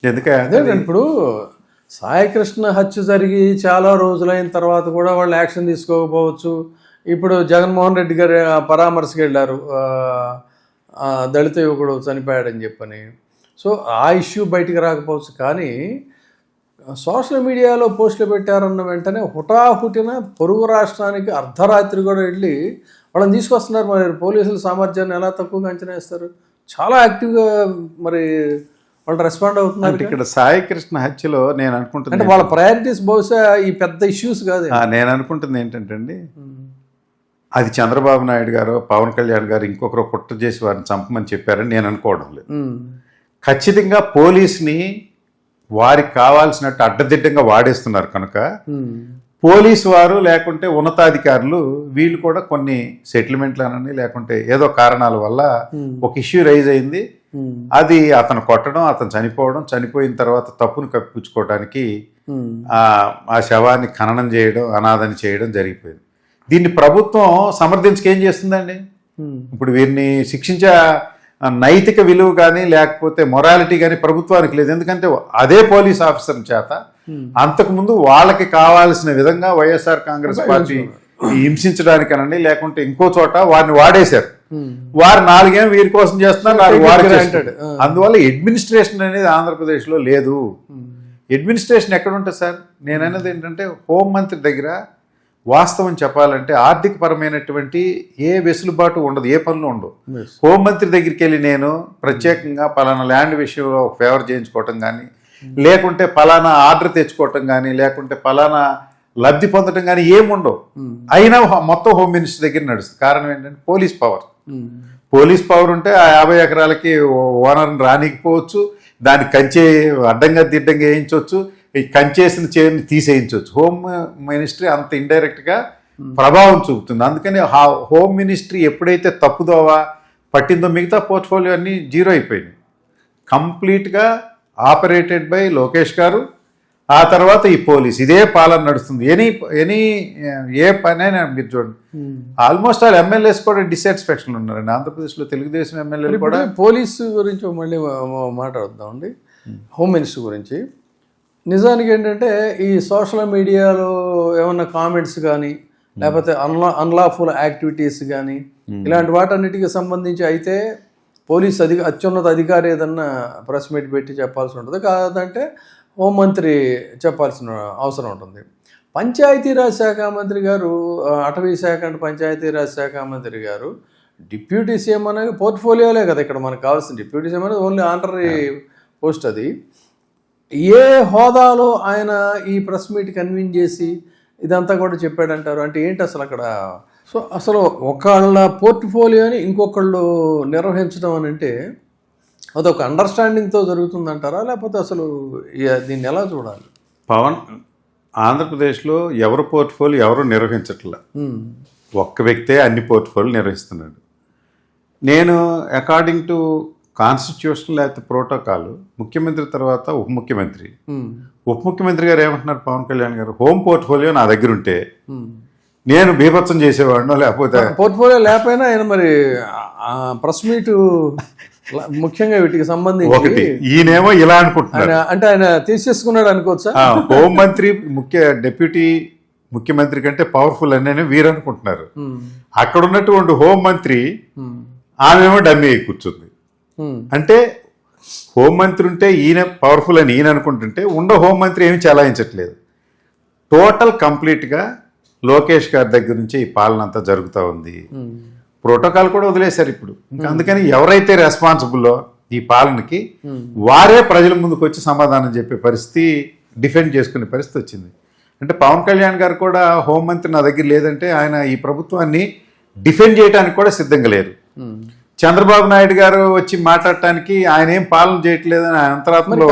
ఎందుకంటే ఇప్పుడు సాయికృష్ణ హత్య జరిగి చాలా రోజులైన తర్వాత కూడా వాళ్ళు యాక్షన్ తీసుకోకపోవచ్చు. ఇప్పుడు జగన్మోహన్ రెడ్డి గారు పరామర్శకు వెళ్ళారు, దళిత యువకుడు చనిపోయాడని చెప్పని. సో ఆ ఇష్యూ బయటికి రాకపోవచ్చు. కానీ సోషల్ మీడియాలో పోస్టులు పెట్టారన్న వెంటనే హుటాహుటిన పొరుగు రాష్ట్రానికి అర్ధరాత్రి కూడా వెళ్ళి వాళ్ళని తీసుకొస్తున్నారు. మరి పోలీసుల సామర్థ్యాన్ని ఎలా తక్కువగా అంచనా వేస్తారు? చాలా యాక్టివ్గా మరి వాళ్ళు రెస్పాండ్ అవుతున్నారు. ఇక్కడ సాయికృష్ణ హత్యలో నేను అనుకుంటుంది అంటే వాళ్ళ ప్రయారిటీస్ బహుశా ఈ పెద్ద ఇష్యూస్ కాదు. నేను అనుకుంటుంది ఏంటంటే అండి, అది చంద్రబాబు నాయుడు గారు, పవన్ కళ్యాణ్ గారు ఇంకొకరు కుట్ర చేసి వారిని చంపమని చెప్పారని నేను అనుకోవడం లేదు. ఖచ్చితంగా పోలీస్ని వారికి కావాల్సినట్టు అడ్డదిడ్డంగా వాడేస్తున్నారు కనుక పోలీసు వారు లేకుంటే ఉన్నతాధికారులు వీళ్ళు కూడా కొన్ని సెటిల్మెంట్లనని లేకుంటే ఏదో కారణాల వల్ల ఒక ఇష్యూ రైజ్ అయింది. అది అతను కొట్టడం, అతను చనిపోవడం, చనిపోయిన తర్వాత తప్పును కప్పించుకోవడానికి ఆ శవాన్ని ఖననం చేయడం, అనాథని చేయడం జరిగిపోయింది. దీన్ని ప్రభుత్వం సమర్థించుకేం చేస్తుందండి? ఇప్పుడు వీరిని శిక్షించే నైతిక విలువ కానీ లేకపోతే మొరాలిటీ కానీ ప్రభుత్వానికి లేదు. ఎందుకంటే అదే పోలీస్ ఆఫీసర్ చేత అంతకుముందు వాళ్ళకి కావాల్సిన విధంగా వైఎస్ఆర్ కాంగ్రెస్ పార్టీ హింసించడానికనండి లేకుంటే ఇంకో చోట వారిని వాడేశారు. వారు 4 ఏళ్ళు వీరి కోసం చేస్తున్నారు, వారు చేస్తారు. అందువల్ల అడ్మినిస్ట్రేషన్ అనేది ఆంధ్రప్రదేశ్లో లేదు. అడ్మినిస్ట్రేషన్ ఎక్కడ ఉంటుంది సార్? నేను అనేది ఏంటంటే హోంమంత్రి దగ్గర వాస్తవం చెప్పాలంటే ఆర్థిక పరమైనటువంటి ఏ వెసులుబాటు ఉండదు, ఏ పనులు ఉండవు. హోంమంత్రి దగ్గరికి వెళ్ళి నేను ప్రత్యేకంగా పలానా ల్యాండ్ విషయంలో ఫేవర్ చేయించుకోవటం కానీ లేకుంటే పలానా ఆర్డర్ తెచ్చుకోవటం కానీ లేకుంటే పలానా లబ్ధి పొందటం కానీ ఏముండవు. అయినా మొత్తం హోమ్ మినిస్టర్ దగ్గర నడుస్తుంది. కారణం ఏంటంటే పోలీస్ పవర్. పోలీస్ పవర్ ఉంటే ఆ 50 ఎకరాలకి ఓనర్ని రానికపోవచ్చు, దాన్ని కంచే అడ్డంగా దిడ్డంగా వేయించవచ్చు, ఈ కంచేసిన చైర్ని తీసేయించవచ్చు. హోమ్ మినిస్ట్రీ అంత ఇండైరెక్ట్గా ప్రభావం చూపుతుంది. అందుకని హోమ్ మినిస్ట్రీ ఎప్పుడైతే తప్పుదోవా పట్టిందో మిగతా పోర్ట్ఫోలియో అన్నీ జీరో అయిపోయింది. కంప్లీట్గా ఆపరేటెడ్ బై లోకేష్ గారు. ఆ తర్వాత ఈ పోలీస్ ఇదే పాలన నడుస్తుంది. ఏ పనైనా మీరు చూడండి, ఆల్మోస్ట్ ఆల్ ఎమ్మెల్యేస్ కూడా డిసాటిస్ఫాక్షన్ ఉన్నారండి ఆంధ్రప్రదేశ్లో. తెలుగుదేశం ఎమ్మెల్యేలు కూడా. పోలీసు గురించి మళ్ళీ మాట్లాడుతామండి, హోమ్ మినిస్టర్ గురించి. నిజానికి ఏంటంటే ఈ సోషల్ మీడియాలో ఏమన్నా కామెంట్స్ కానీ లేకపోతే అన్లాఫుల్ యాక్టివిటీస్ కానీ ఇలాంటి వాటన్నిటికి సంబంధించి అయితే పోలీస్ అత్యున్నత అధికారి ఏదన్నా ప్రెస్ మీట్ పెట్టి చెప్పాల్సి ఉంటుంది. కాదంటే హోంమంత్రి చెప్పాల్సిన అవసరం ఉంటుంది. పంచాయతీరాజ్ శాఖ మంత్రి గారు, అటవీ శాఖ అంటే పంచాయతీరాజ్ శాఖ మంత్రి గారు డిప్యూటీ సీఎం అనేది పోర్ట్ఫోలియోలే కదా ఇక్కడ మనకు కావాల్సిన. డిప్యూటీ సీఎం అనేది ఓన్లీ ఆనరీ పోస్ట్. అది ఏ హోదాలో ఆయన ఈ ప్రెస్ మీట్ కన్వీన్ చేసి ఇదంతా కూడా చెప్పాడంటారు? అంటే ఏంటి అసలు అక్కడ? సో అసలు ఒకళ్ళ పోర్ట్ఫోలియోని ఇంకొకళ్ళు నిర్వహించడం అని అంటే అదొక అండర్స్టాండింగ్తో జరుగుతుందంటారా, లేకపోతే అసలు దీన్ని ఎలా చూడాలి? పవన్ ఆంధ్రప్రదేశ్లో ఎవరు పోర్ట్ఫోలియో ఎవరు నిర్వహించట్లా, ఒక్క వ్యక్తే అన్ని పోర్ట్ఫోలియో నిర్వహిస్తున్నాడు. నేను అకార్డింగ్ టు కాన్స్టిట్యూషన్ లేకపోతే ప్రోటోకాల్ ముఖ్యమంత్రి తర్వాత ఉప ముఖ్యమంత్రి గారు ఏమంటున్నారు? పవన్ కళ్యాణ్ గారు హోమ్ పోర్ట్ఫోలియో నా దగ్గర ఉంటే నేను బీభత్సం చేసేవాడినో, లేకపోతే పోర్ట్ఫోలియో లేకపోయినా ఆయన మరి ప్రెస్ మీట్ ముఖ్యంగా వీటికి సంబంధించి ఒకటి ఈయనేమో ఇలా అనుకుంటున్నారు. అంటే ఆయన తీసేసుకున్నాడు అనుకోవచ్చా? హోంమంత్రి డిప్యూటీ ముఖ్యమంత్రి కంటే పవర్ఫుల్ అని వీరు అనుకుంటున్నారు. అక్కడ ఉన్నటువంటి హోంమంత్రి ఆమెమో డమ్మీ కూర్చుంది. అంటే హోంమంత్రి ఉంటే ఈయన పవర్ఫుల్ అని ఈయన అనుకుంటుంటే హోంమంత్రి ఏమి చలాయించట్లేదు. టోటల్ కంప్లీట్గా లోకేష్ గారి దగ్గర నుంచి ఈ పాలన అంతా జరుగుతూ ఉంది. ప్రోటోకాల్ కూడా వదిలేశారు ఇప్పుడు. ఇంకా అందుకని ఎవరైతే రెస్పాన్సిబుల్లో ఈ పాలనకి వారే ప్రజల ముందుకు వచ్చి సమాధానం చెప్పే పరిస్థితి, డిఫెండ్ చేసుకునే పరిస్థితి వచ్చింది. అంటే పవన్ కళ్యాణ్ గారు కూడా హోంమంత్రి నా దగ్గర లేదంటే ఆయన ఈ ప్రభుత్వాన్ని డిఫెండ్ చేయడానికి కూడా సిద్ధంగా లేరు. చంద్రబాబు నాయుడు గారు వచ్చి మాట్లాడటానికి ఆయన ఏం పాలన చేయట్లేదని అంతరాత్మలో